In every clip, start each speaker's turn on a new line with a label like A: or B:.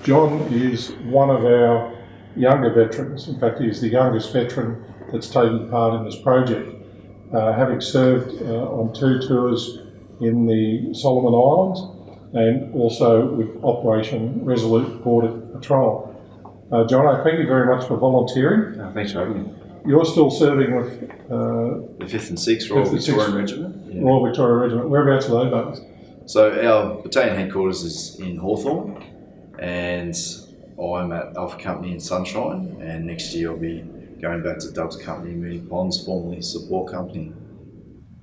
A: John is one of our younger veterans. In fact, he's the youngest veteran that's taking part in this project, having served on 2 tours in the Solomon Islands and also with Operation Resolute Border Patrol. Jonno, thank you very much for volunteering.
B: Thanks for having me.
A: You're still serving with
B: the 5th and 6th Royal Victorian Regiment.
A: Yeah. Royal Victoria Regiment. Whereabouts are they based?
B: So our battalion headquarters is in Hawthorn, and I'm at Alpha Company in Sunshine, and next year I'll be going back to Doug's company, Mooney Ponds, formerly Support Company.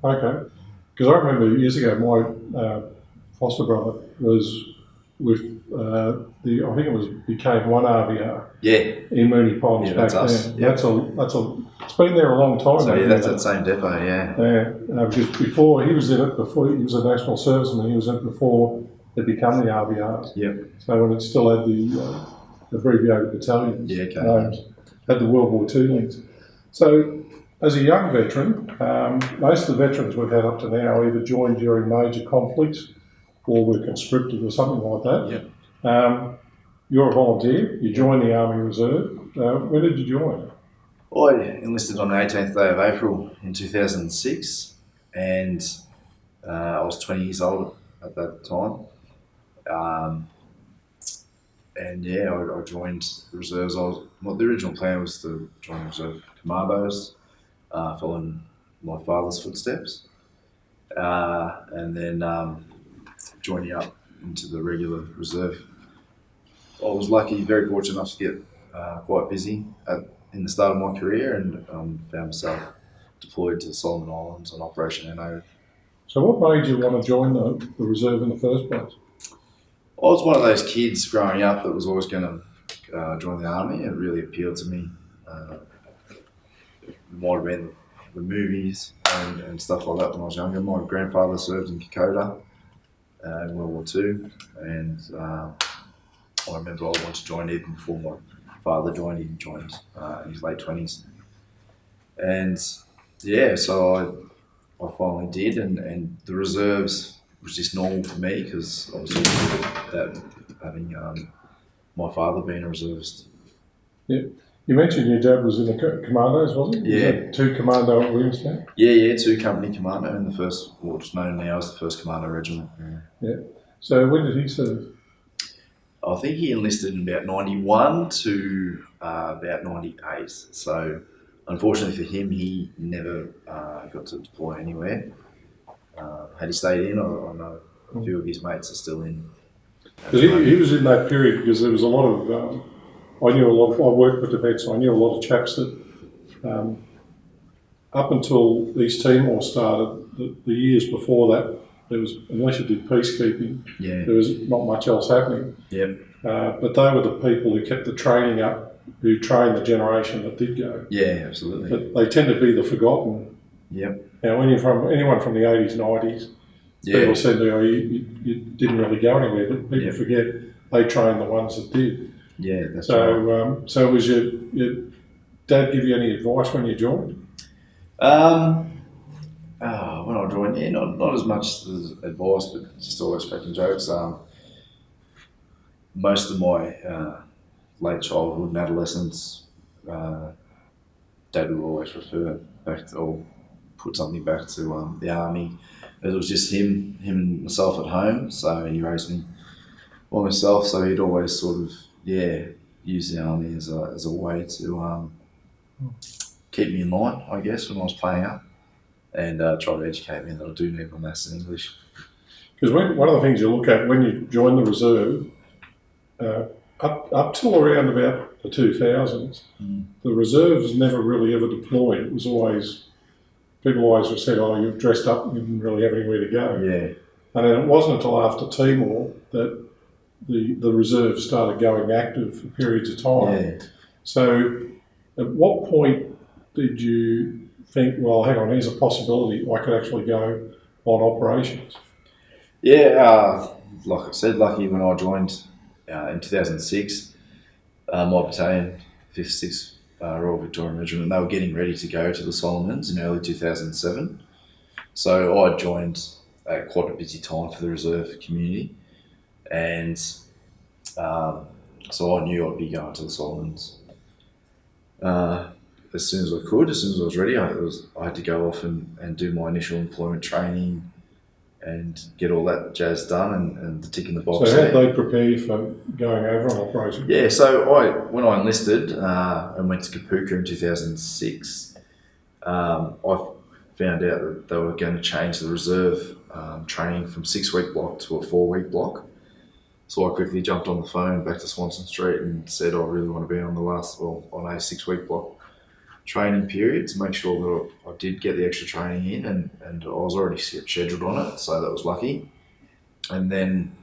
A: Okay, because I remember years ago my foster brother was with I think it was became 1 RVR.
B: Yeah.
A: In Mooney Ponds back then. Yep. It's been there a long time.
B: So yeah, that's that same depot. Yeah.
A: Yeah, because before he was in it, before he was a national serviceman, he was in it before it became the RVRs.
B: Yep.
A: So when it still had the abbreviated battalions, names, had the World War II links. So as a young veteran, most of the veterans we've had up to now either joined during major conflicts or were conscripted or something like that.
B: Yep.
A: You're a volunteer. You joined the Army Reserve. When did you join?
B: I enlisted on the 18th day of April in 2006, and I was 20 years old at that time. And yeah, I joined the reserves. The original plan was to join the reserve commandos, following my father's footsteps, and then joining up into the regular reserve. I was lucky, very fortunate enough to get quite busy in the start of my career, and found myself deployed to the Solomon Islands on Operation NO.
A: So what made you want to join the reserve in the first place?
B: I was one of those kids growing up that was always going to join the army. It really appealed to me. It might have been the movies and stuff like that when I was younger. My grandfather served in Kokoda in World War II, and I remember I wanted to join even before my father joined. He joined in his late 20s. And yeah, so I finally did, and the reserves was just normal for me because obviously that having my father being a reservist.
A: Yeah. You mentioned your dad was in the commandos, wasn't he?
B: Yeah.
A: Was that 2 commando at Williamstown?
B: Yeah, 2 company commando in the first, what's known now as the 1st Commando Regiment.
A: Yeah. So when did he serve?
B: I think he enlisted in about 91 to about 98. So unfortunately for him, he never got to deploy anywhere. Had he stayed in, I know a few of his mates are still in.
A: Because he was in that period because there was a lot of, I worked with the vets, so I knew a lot of chaps that up until East Timor started, the years before that, there was, unless you did peacekeeping, there was not much else happening.
B: Yep.
A: But they were the people who kept the training up, who trained the generation that did go.
B: Yeah, absolutely.
A: But they tend to be the forgotten.
B: Yep.
A: Now, anyone from the 80s, 90s, people said, you didn't really go anywhere, but people forget they trained the ones that did.
B: Yeah, that's right.
A: So was your dad give you any advice when you joined?
B: When I joined, not as much as advice, but just always cracking jokes. Most of my late childhood and adolescence, Dad would always refer back to, or put something back to the army. It was just him and myself at home, so he raised me by myself. So he'd always sort of use the army as a way to keep me in line, I guess, when I was playing up, and try to educate me that I do need my maths and English.
A: Because one of the things you look at when you join the reserve, up till around about the 2000s, the reserves never really ever deployed. It was always, people always said, oh, you've dressed up and you didn't really have anywhere to go.
B: Yeah.
A: And then it wasn't until after Timor that the reserve started going active for periods of time.
B: Yeah.
A: So at what point did you think, well, hang on, here's a possibility I could actually go on operations?
B: Yeah, like I said, lucky when I joined in 2006, my battalion, 5th, 6th Royal Victorian Regiment, they were getting ready to go to the Solomons in early 2007. So I joined at quite a busy time for the reserve community, and So I knew I'd be going to the Solomons as soon as I could, as soon as I was ready. I had to go off and do my initial employment training and get all that jazz done and the tick in the box.
A: So how did they prepare you for going over an operation?
B: Yeah, so when I enlisted and went to Kapuka in 2006, I found out that they were going to change the reserve training from 6-week block to a 4-week block. So I quickly jumped on the phone back to Swanson Street and said I really want to be on on a 6-week block training period to make sure that I did get the extra training in, and I was already scheduled on it, so that was lucky. And then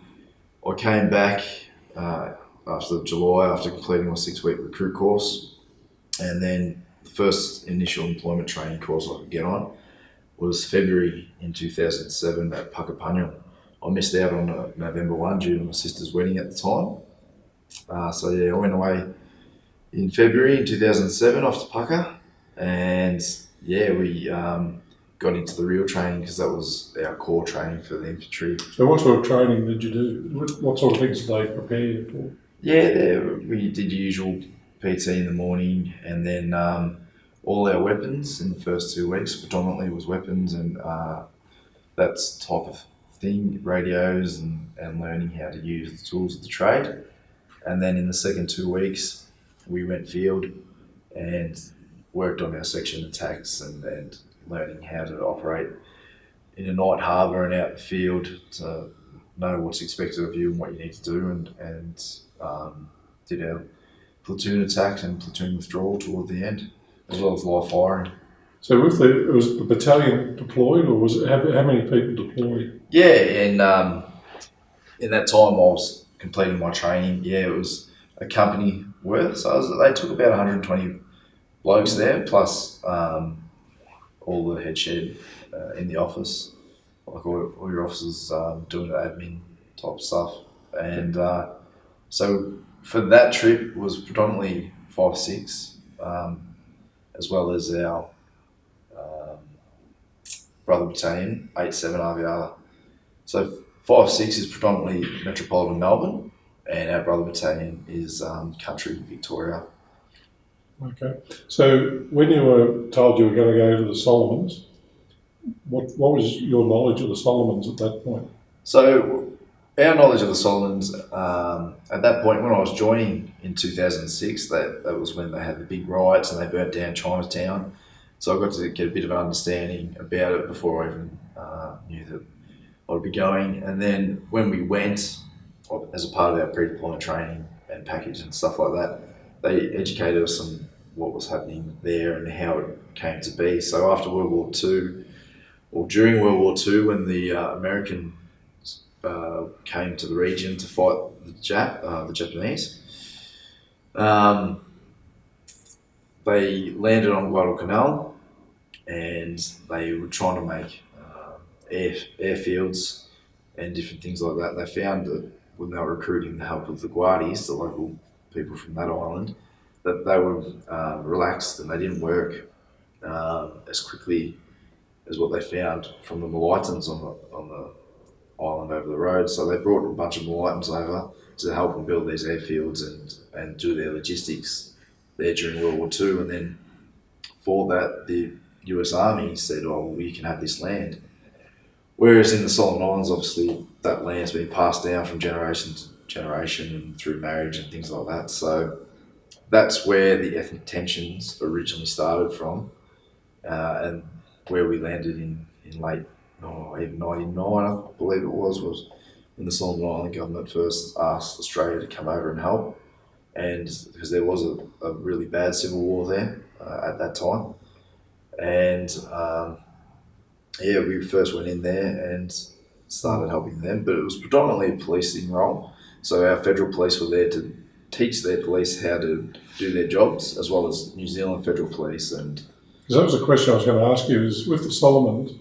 B: I came back after July, after completing my 6-week recruit course, and then the first initial employment training course I could get on was February in 2007 at Puckapunyal. I missed out on November 1 due to my sister's wedding at the time. So yeah, I went away in February in 2007 off to Pucka, and yeah, we got into the real training because that was our core training for the infantry.
A: So what sort of training did you do? What sort of things did they prepare you for?
B: Yeah, we did the usual PT in the morning, and then all our weapons in the first 2 weeks predominantly was weapons and that type of thing, radios and learning how to use the tools of the trade. And then in the second 2 weeks, we went field and worked on our section attacks and learning how to operate in a night harbour and out in the field to know what's expected of you and what you need to do, and did our platoon attacks and platoon withdrawal toward the end, as well as live firing.
A: So was the battalion deployed, or was it, how many people deployed?
B: Yeah, and in that time I was completing my training. Yeah, it was a company worth. So they took about 120 blokes there, plus all the head shed in the office, like all your officers doing the admin type stuff. And so for that trip it was predominantly 5-6, as well as our brother battalion, 8-7 RVR. So 5-6 is predominantly Metropolitan Melbourne, and our brother battalion is country Victoria.
A: Okay. So when you were told you were going to go to the Solomons, what was your knowledge of the Solomons at that point?
B: So our knowledge of the Solomons, at that point when I was joining in 2006, that was when they had the big riots and they burnt down Chinatown. So I got to get a bit of an understanding about it before I even knew that I'd be going. And then when we went, as a part of our pre-deployment training and package and stuff like that, they educated us on what was happening there and how it came to be. So after World War II, or during World War II, when the Americans came to the region to fight the Japanese, they landed on Guadalcanal, and they were trying to make airfields and different things like that. They found that when they were recruiting the help of the Guardis, the local people from that island, that they were relaxed and they didn't work as quickly as what they found from the Malaitans on the island over the road. So they brought a bunch of Malaitans over to help them build these airfields and do their logistics there during World War II. And then for that, the US Army said, oh, well, you can have this land. Whereas in the Solomon Islands, obviously, that land's been passed down from generation to generation and through marriage and things like that. So that's where the ethnic tensions originally started from, and where we landed in late even 99, I believe it was when the Solomon Island government first asked Australia to come over and help, and because there was a really bad civil war there at that time. And we first went in there and started helping them, but it was predominantly a policing role. So our federal police were there to teach their police how to do their jobs, as well as New Zealand Federal Police. And
A: because that was a question I was going to ask you, is with the Solomons,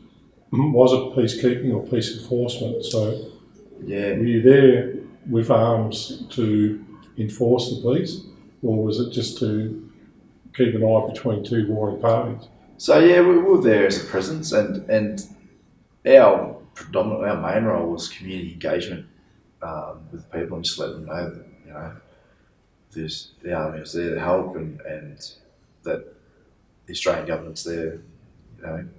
A: was it peacekeeping or peace enforcement? So
B: yeah,
A: were you there with arms to enforce the peace, or was it just to keep an eye between two warring parties?
B: So yeah, we were there as a presence, and our main role was community engagement with people, and just let them know that the army was there to help, and that the Australian government's there,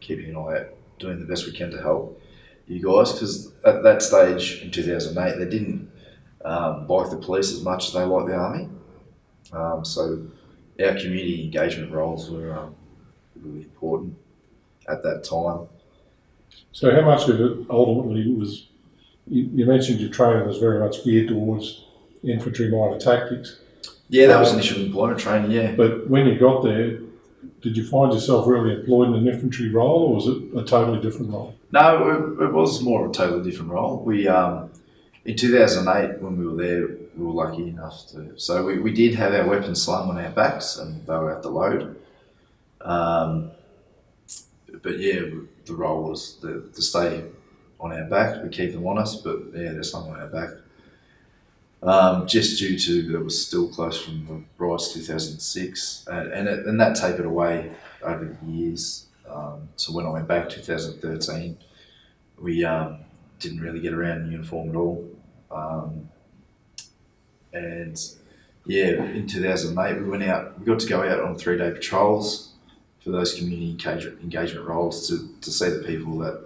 B: keeping an eye out, doing the best we can to help you guys. Because at that stage in 2008, they didn't like the police as much as they liked the army. So our community engagement roles were really important at that time.
A: So how much of it ultimately was, you mentioned your training was very much geared towards infantry minor tactics.
B: Yeah, that was initial employment training, yeah.
A: But when you got there, did you find yourself really employed in an infantry role, or was it a totally different role?
B: No, it was more of a totally different role. We in 2008, when we were there, we were lucky enough to. So we did have our weapons slung on our backs, and they were at the load. But yeah, the role was to stay on our back. We keep them on us, but yeah, they're slung on our back. Just due to that was still close from the riots 2006, and that tapered away over the years. So when I went back 2013, we didn't really get around in uniform at all. And yeah, in 2008 we got to go out on 3-day patrols for those community engagement roles to see the people that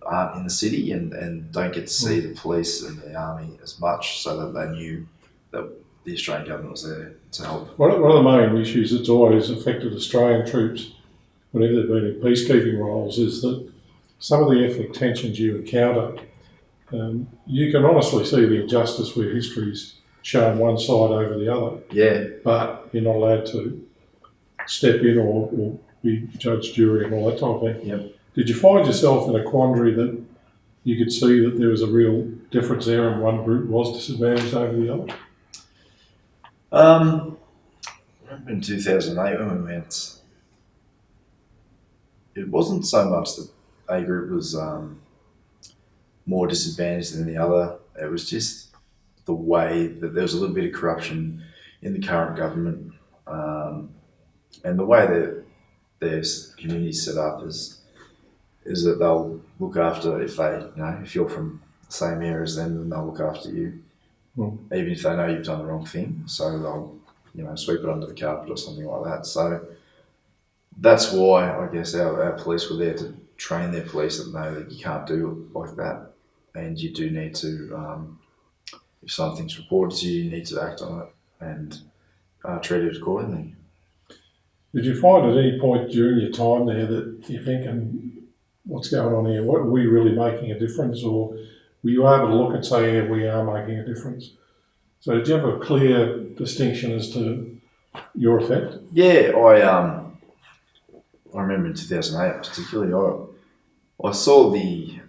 B: aren't in the city and don't get to see the police and the army as much, so that they knew that the Australian government was there to help.
A: One of the main issues that's always affected Australian troops whenever they've been in peacekeeping roles is that some of the ethnic tensions you encounter, you can honestly see the injustice where history's shown one side over the other.
B: Yeah.
A: But you're not allowed to step in or be judge, jury and all that type of thing.
B: Yep.
A: Did you find yourself in a quandary that you could see that there was a real difference there and one group was disadvantaged over the other?
B: I remember in 2008 when we went, it wasn't so much that A group was more disadvantaged than the other. It was just the way that there was a little bit of corruption in the current government, and the way that their community set up is that they'll look after, if you're from the same area as them, then they'll look after you, even if they know you've done the wrong thing. So they'll, sweep it under the carpet or something like that. So that's why I guess our police were there to train their police that know that you can't do it like that, and you do need to, if something's reported to you, you need to act on it and treat it accordingly. Did
A: you find at any point during your time there that you're thinking, what's going on here? Are we really making a difference? Or were you able to look and say, yeah, we are making a difference? So did you have a clear distinction as to your effect?
B: Yeah, I remember in 2008 particularly, I saw the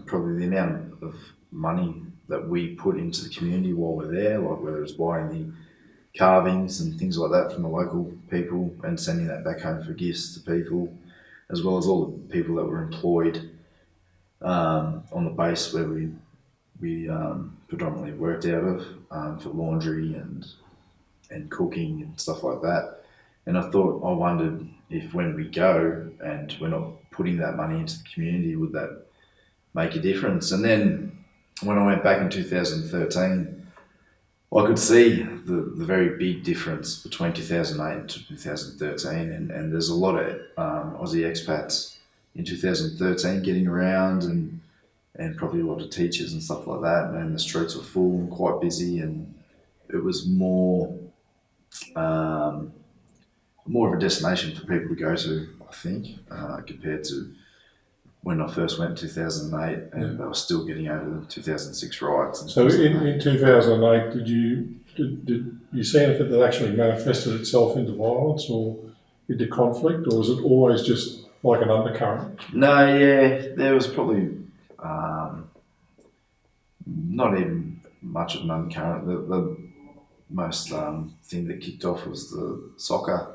B: probably the amount of money that we put into the community while we're there, like whether it's buying the carvings and things like that from the local people and sending that back home for gifts to people, as well as all the people that were employed on the base where we predominantly worked out of for laundry and cooking and stuff like that. And I wondered if when we go and we're not putting that money into the community, would that make a difference? And then when I went back in 2013, I could see the very big difference between 2008 and 2013, and there's a lot of Aussie expats in 2013 getting around, and probably a lot of teachers and stuff like that, and the streets were full and quite busy, and it was more of a destination for people to go to, I think, compared to when I first went in 2008, and they were still getting over the 2006 riots.
A: So in 2008, did you see anything that actually manifested itself into violence or into conflict, or was it always just like an undercurrent?
B: No, yeah, there was probably not even much of an undercurrent. The most thing that kicked off was the soccer.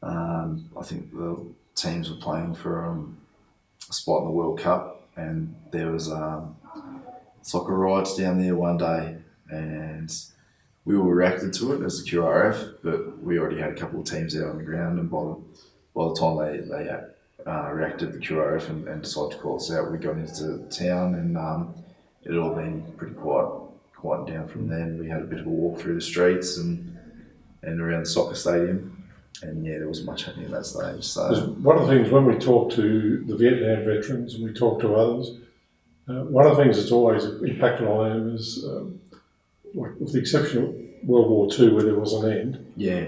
B: I think the teams were playing for a spot in the World Cup, and there was soccer riots down there one day, and we were reacted to it as the QRF, but we already had a couple of teams out on the ground, and by the time they reacted the QRF and decided to call us out, we got into town, and it had all been pretty quiet quieted down from then. We had a bit of a walk through the streets and around the soccer stadium. And yeah, there wasn't much happening at that stage. So
A: one of the things when we talk to the Vietnam veterans and we talk to others, one of the things that's always impacted on them is, with the exception of World War II, where there was an end.
B: Yeah.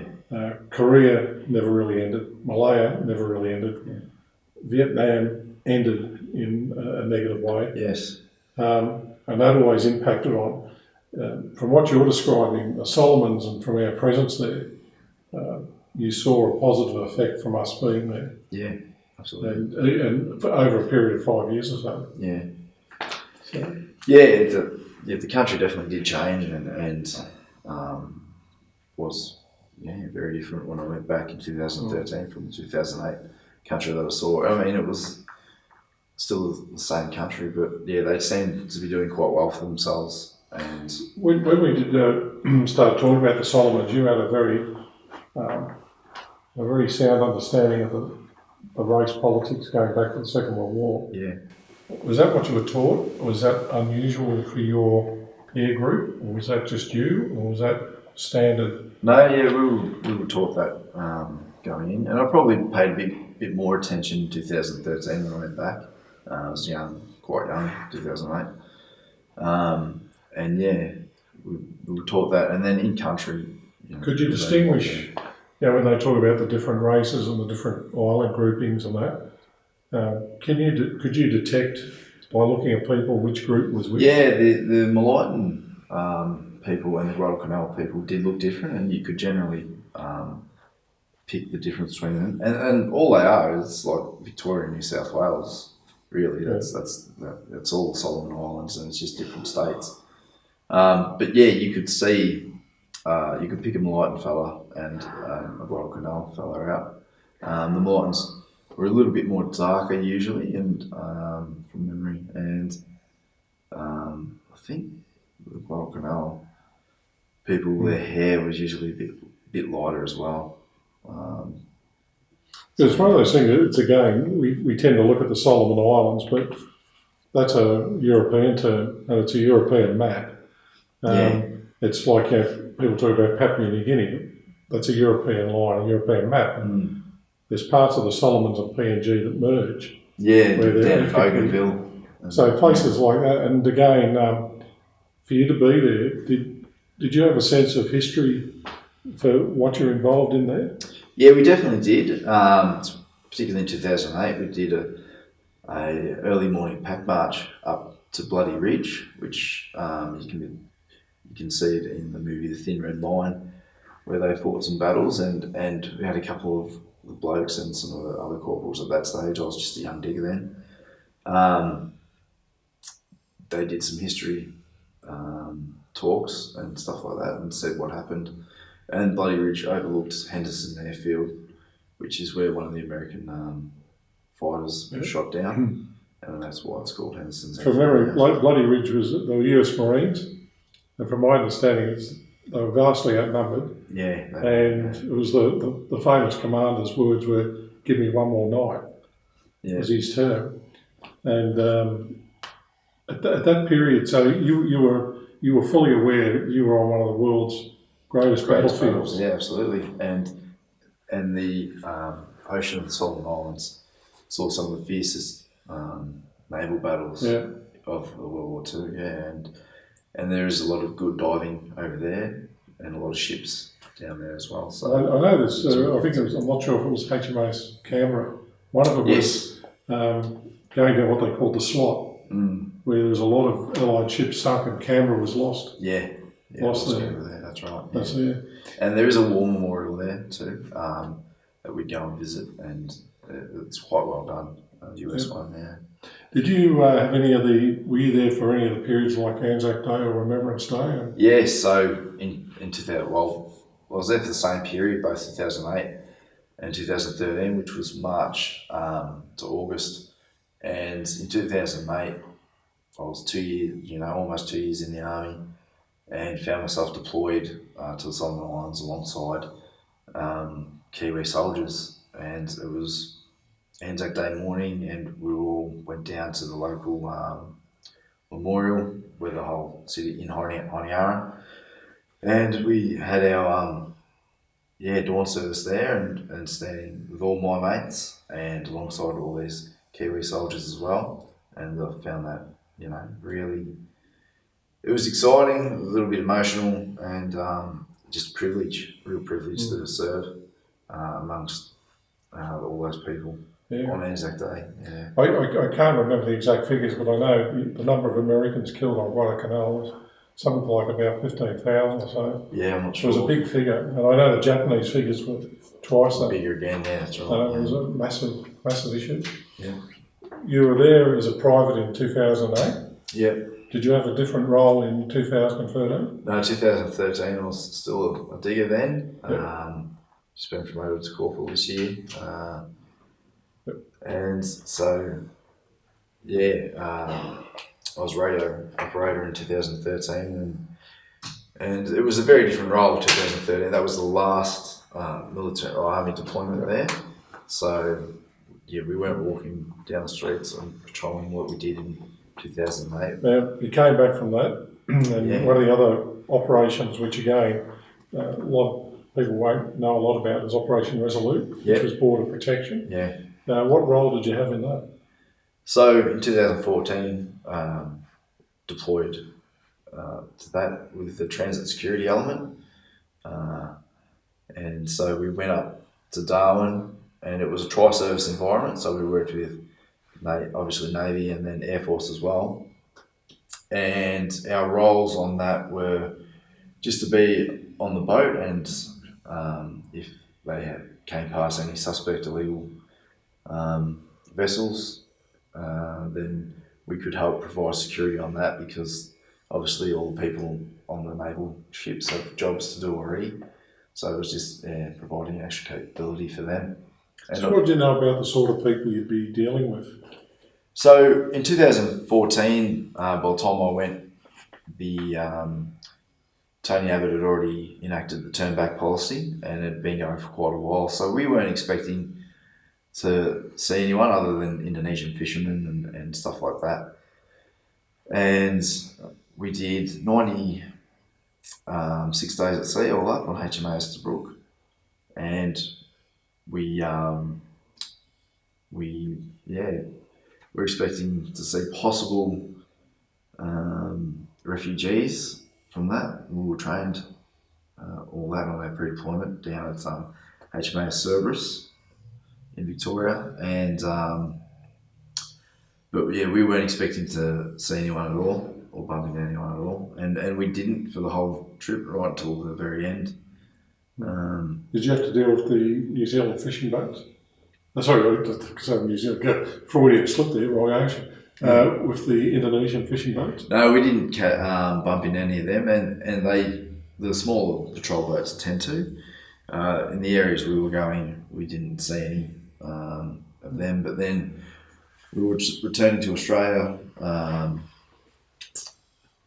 A: Korea never really ended. Malaya never really ended. Yeah. Vietnam ended in a negative way.
B: Yes.
A: And that always impacted on, from what you're describing, the Solomons and from our presence there, you saw a positive effect from us being there.
B: Yeah, absolutely.
A: And for over a period of 5 years or so.
B: Yeah.
A: So.
B: Yeah, the country definitely did change and was very different when I went back in 2013 from the 2008 country that I saw. I mean, it was still the same country, but yeah, they seemed to be doing quite well for themselves. And
A: when we did start talking about the Solomons, you had a very sound understanding of the race politics going back to the Second World War.
B: Yeah.
A: Was that what you were taught? Was that unusual for your peer group, or was that just you, or was that standard?
B: No, yeah, we were taught that going in, and I probably paid a bit more attention in 2013 when I went back. I was quite young, 2008, and yeah, we were taught that, and then in country.
A: Could you distinguish? When they talk about the different races and the different island groupings and that, could you detect by looking at people which group was which?
B: Yeah, the Malayan people and the Guadalcanal people did look different, and you could generally pick the difference between them. And all they are is like Victoria and New South Wales. Really, that's all the Solomon Islands, and it's just different states. But yeah, you could see. You could pick a Malayan fella and a Guadalcanal fella out. The Malayans were a little bit more darker usually, and from memory, and I think the Guadalcanal people, their hair was usually a bit lighter as well.
A: It's one of those things. It's again, we tend to look at the Solomon Islands, but that's a European term, and it's a European map. It's like people talk about Papua New Guinea. That's a European line, a European map. And there's parts of the Solomons and PNG that merge.
B: Yeah, down Bougainville.
A: So places like that. And again, for you to be there, did you have a sense of history for what you're involved in there?
B: Yeah, we definitely did. Particularly in 2008, we did a early morning pack march up to Bloody Ridge, which you can see it in the movie The Thin Red Line, where they fought some battles, and we had a couple of the blokes and some of the other corporals at that stage. I was just a young digger then. They did some history talks and stuff like that and said what happened. And Bloody Ridge overlooked Henderson Airfield, which is where one of the American fighters was shot down, and that's why it's called Henderson's
A: Airfield. From memory, Bloody Ridge was the US Marines, and from my understanding, they were vastly outnumbered.
B: Yeah.
A: And it was the famous commander's words were, "Give me one more night," was his term. And at that period, so you were fully aware you were on one of the world's greatest battlefields.
B: Yeah, absolutely. And the ocean of the Solomon Islands saw some of the fiercest naval battles of the World War II. Yeah, and there is a lot of good diving over there, and a lot of ships down there as well. So
A: I know this. I think it was. I'm not sure if it was HMAS Canberra. One of them was going down what they called the slot, where there was a lot of Allied ships sunk, and Canberra was lost. Lost there.
B: That's right.
A: That's there.
B: And there is a war memorial there too that we go and visit, and it's quite well done. The US one, yeah.
A: Did you have any of were you there for any of the periods like Anzac Day or Remembrance Day?
B: Yeah, so in 2000, well, I was there for the same period, both 2008 and 2013, which was March to August. And in 2008, I was 2 years, almost 2 years in the army, and found myself deployed to the Solomon Islands alongside Kiwi soldiers. And it was Anzac Day morning, and we all went down to the local memorial with the whole city in Honiara, and we had our dawn service there, and standing with all my mates and alongside all these Kiwi soldiers as well, and I found that really it was exciting, a little bit emotional, and just real privilege to serve amongst all those people on Anzac Day. Yeah.
A: I can't remember the exact figures, but I know the number of Americans killed on Guadalcanal was something like about 15,000 or so.
B: Yeah, I'm not sure.
A: It was a big figure, and I know the Japanese figures were twice that.
B: Bigger again, yeah, that's right.
A: It was a massive issue.
B: Yeah.
A: You were there as a private in 2008.
B: Yeah.
A: Did you have a different role in 2013?
B: No, 2013 I was still a digger then.
A: Yep.
B: Just been promoted to corporal this year. And so, I was radio operator in 2013, and it was a very different role. 2013, that was the last military or army deployment there. So, we weren't walking down the streets and patrolling what we did in 2008.
A: Now, you came back from that, and one of the other operations, which again, a lot of people won't know a lot about, is Operation Resolute, which was border protection.
B: Yeah.
A: What role did you have in that?
B: So in 2014, deployed to that with the transit security element, and so we went up to Darwin, and it was a tri-service environment. So we worked with obviously Navy and then Air Force as well, and our roles on that were just to be on the boat, and if they came past any suspect illegal vessels, then we could help provide security on that, because obviously all the people on the naval ships have jobs to do already. So it was just providing extra capability for them. And
A: so what do you know about the sort of people you'd be dealing with?
B: So in 2014, by the time I went, Tony Abbott had already enacted the turn back policy, and it had been going for quite a while. So we weren't expecting to see anyone other than Indonesian fishermen and stuff like that. And we did 96 days at sea all up on HMAS Tobruk, and we're expecting to see possible refugees from that. We were trained all that on our pre-deployment down at HMAS Cerberus in Victoria, and but we weren't expecting to see anyone at all or bump into anyone at all, and we didn't for the whole trip right until the very end.
A: Did you have to deal with the New Zealand fishing boats? Sorry, New Zealand, Freudian slip there, wrong ocean. With the Indonesian fishing boats?
B: No, we didn't bump into any of them, and the smaller patrol boats tend to. In the areas we were going, we didn't see any of them, but then we were returning to Australia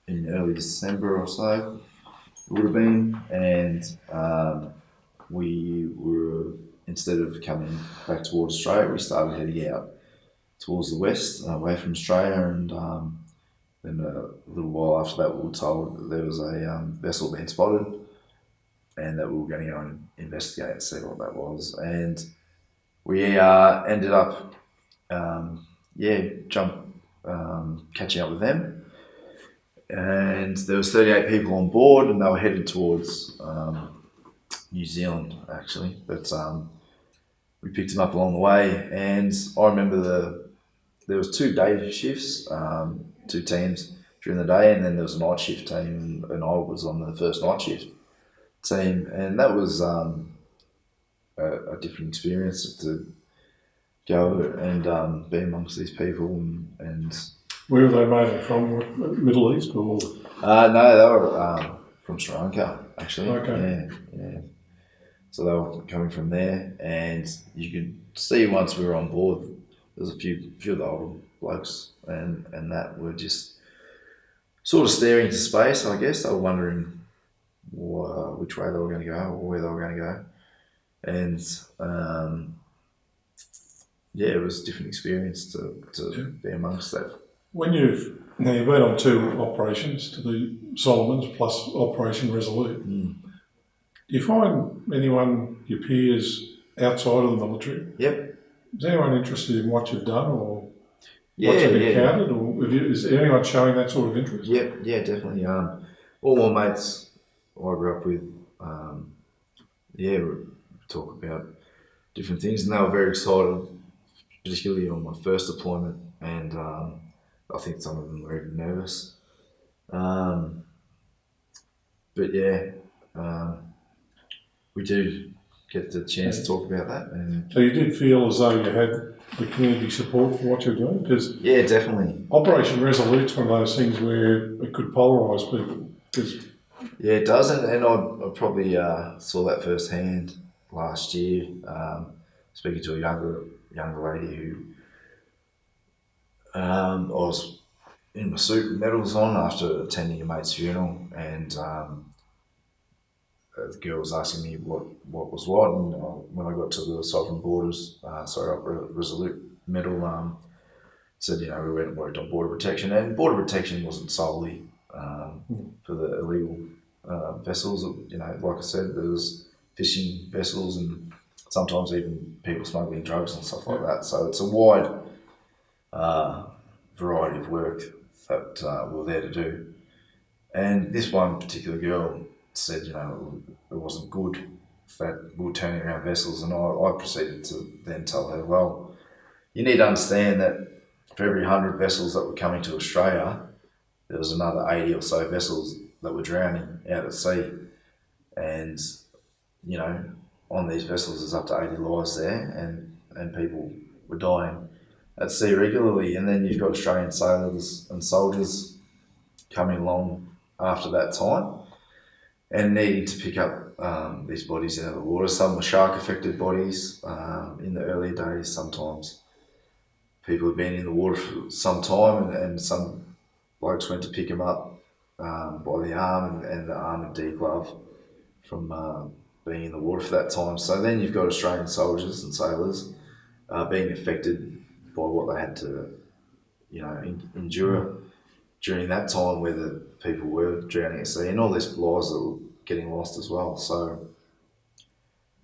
B: in early December or so, it would have been, and we were, instead of coming back towards Australia, we started heading out towards the west, away from Australia, and then a little while after that we were told that there was a vessel being spotted, and that we were going to go and investigate and see what that was. And we ended up, catching up with them. And there was 38 people on board, and they were headed towards New Zealand, actually. But we picked them up along the way, and I remember there was 2 day shifts, 2 teams during the day, and then there was a night shift team, and I was on the first night shift team, and that was a different experience to go and be amongst these people and
A: where were they mainly from? Middle East or?
B: No, they were from Sri Lanka, actually.
A: Okay.
B: Yeah. So they were coming from there, and you could see once we were on board, there was a few of the older blokes and that were just sort of staring into space, I guess. They were wondering which way they were going to go or where they were going to go. And it was a different experience to be amongst that
A: When you've been on 2 operations, to the Solomons plus Operation Resolute, do you find anyone, your peers outside of the military?
B: Yep.
A: Is anyone interested in what you've done or
B: Yeah,
A: what you've encountered, or is anyone showing that sort of interest?
B: Yep, yeah, definitely. All my mates I grew up with, we talk about different things, and they were very excited, particularly on my first deployment, and I think some of them were even nervous. But yeah, we do get the chance to talk about that. And
A: so you did feel as though you had the community support for what you're doing? Because
B: yeah, definitely.
A: Operation Resolute's one of those things where it could polarise people.
B: Yeah, it does, and I probably saw that firsthand last year, speaking to a younger lady who I was in my suit with medals on after attending a mate's funeral, and the girl was asking me what was what, and when I got to the Sovereign Borders, Resolute medal, said, we went and worked on border protection, and border protection wasn't solely for the illegal vessels. Like I said, there was fishing vessels and sometimes even people smuggling drugs and stuff like that. So it's a wide variety of work that we're there to do. And this one particular girl said, it wasn't good that we were turning around vessels, and I proceeded to then tell her, well, you need to understand that for every 100 vessels that were coming to Australia, there was another 80 or so vessels that were drowning out at sea. And, on these vessels there's up to 80 lives there, and people were dying at sea regularly. And then you've got Australian sailors and soldiers coming along after that time and needing to pick up these bodies out of the water. Some were shark-affected bodies in the early days. Sometimes people have been in the water for some time, and some blokes went to pick them up by the arm, and the arm and deglove from being in the water for that time. So then you've got Australian soldiers and sailors being affected by what they had to, endure during that time where the people were drowning at sea, and all these lives that were getting lost as well. So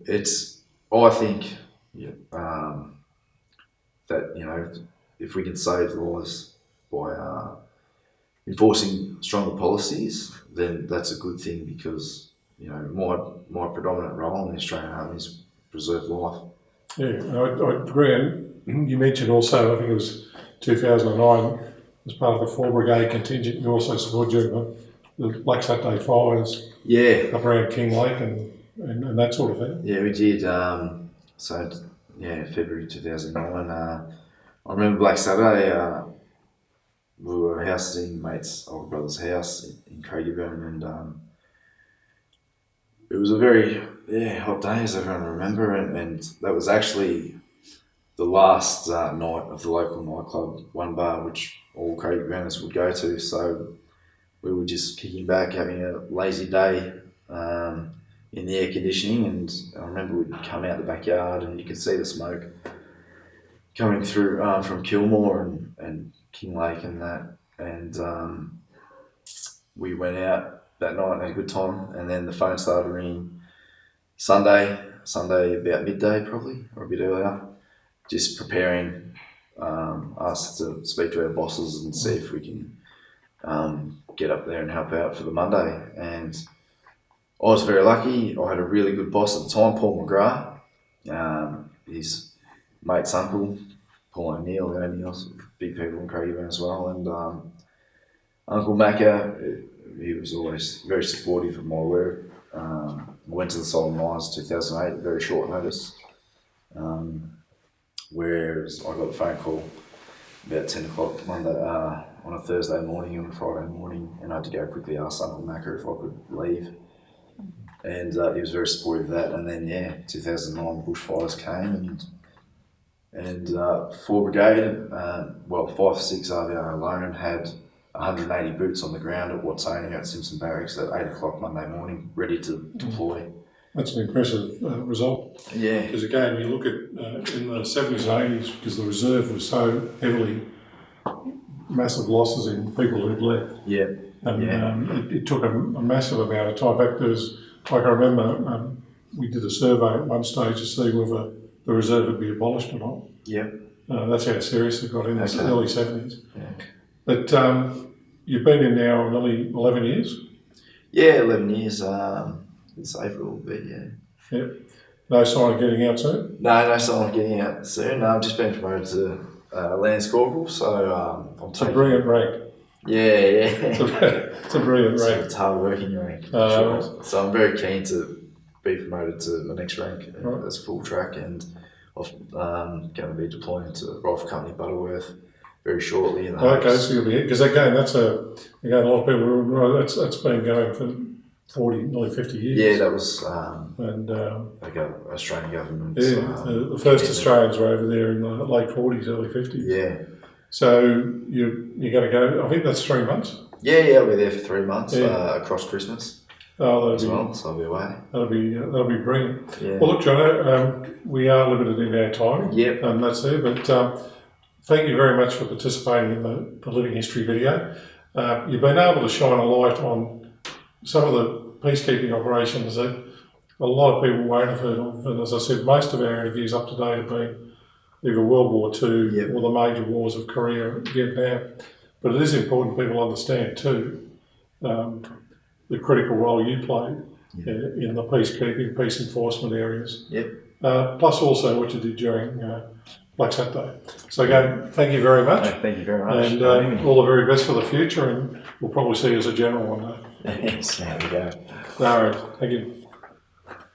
B: I think that, if we can save lives by enforcing stronger policies, then that's a good thing, because my predominant role in the Australian Army is preserve life.
A: Yeah, I agree. And you mentioned also, I think it was 2009, as part of the 4 Brigade contingent, you also supported during the Black Saturday fires.
B: Yeah.
A: Up around King Lake and that sort of thing.
B: Yeah, we did. February 2009. I remember Black Saturday. We were housing mate's older brother's house in Craigieburn, and it was a very hot day, as everyone will remember, and that was actually the last night of the local nightclub, One Bar, which all Craigieburners would go to. So we were just kicking back, having a lazy day in the air conditioning, and I remember we'd come out the backyard and you could see the smoke coming through from Kilmore and King Lake and that, and we went out that night and had a good time, and then the phone started ringing Sunday about midday probably, or a bit earlier, just preparing us to speak to our bosses and see if we can get up there and help out for the Monday. And I was very lucky. I had a really good boss at the time, Paul McGrath, his mate's uncle, Paul O'Neill, big people in Craigieburn as well, and Uncle Macca, he was always very supportive of my work. I went to the Solomon Mines 2008, very short notice, whereas I got a phone call about 10 o'clock Monday, on a Thursday morning and a Friday morning, and I had to go quickly ask Uncle Macca if I could leave. And he was very supportive of that. And then, 2009 bushfires came, and 4 Brigade, 5-6 RVR alone had 180 boots on the ground at Watsonia at Simpson Barracks at 8 o'clock Monday morning, ready to deploy.
A: That's an impressive result.
B: Yeah.
A: Because again, you look at in the 70s and 80s, because the reserve was so heavily massive losses in people who'd left.
B: Yeah.
A: And it took a massive amount of time. In fact, I can remember we did a survey at one stage to see whether the reserve would be abolished or not.
B: Yeah.
A: That's how serious it got in the early 70s.
B: Yeah.
A: But you've been in now nearly 11 years?
B: Yeah, 11 years. This April will be, yeah.
A: Yep. No sign of getting out soon?
B: No sign of getting out soon. I've just been promoted to Lance Corporal, so
A: it's a brilliant rank.
B: Yeah.
A: It's a brilliant rank.
B: It's a hard working rank. Sure. So I'm very keen to be promoted to the next rank as full track, and I'm going to be deploying to Rifle Company Butterworth very shortly.
A: Okay, so you'll be, because again, a lot of people, that's been going for nearly 50 years.
B: Yeah, that was Australian government.
A: Yeah, the first Australians were over there in the late 40s, early 50s.
B: Yeah.
A: So you're going to go, I think that's 3 months?
B: Yeah, I'll be there for 3 months across Christmas. So I'll be away. That'll
A: be brilliant.
B: Yeah.
A: Well, look, Jonno, we are limited in our time.
B: Yep.
A: That's there, but thank you very much for participating in the Living History video. You've been able to shine a light on some of the peacekeeping operations that a lot of people won't have heard of. And as I said, most of our interviews up to date have been either World War II or the major wars of Korea and Vietnam. But it is important people understand too the critical role you played in the peacekeeping, peace enforcement areas.
B: Yep.
A: Plus also what you did during Black Saturday. So again, thank you very much.
B: Thank you very much.
A: And all the very best for the future, and we'll probably see you as a general one day.
B: Thanks. There we go.
A: No worries. Thank you.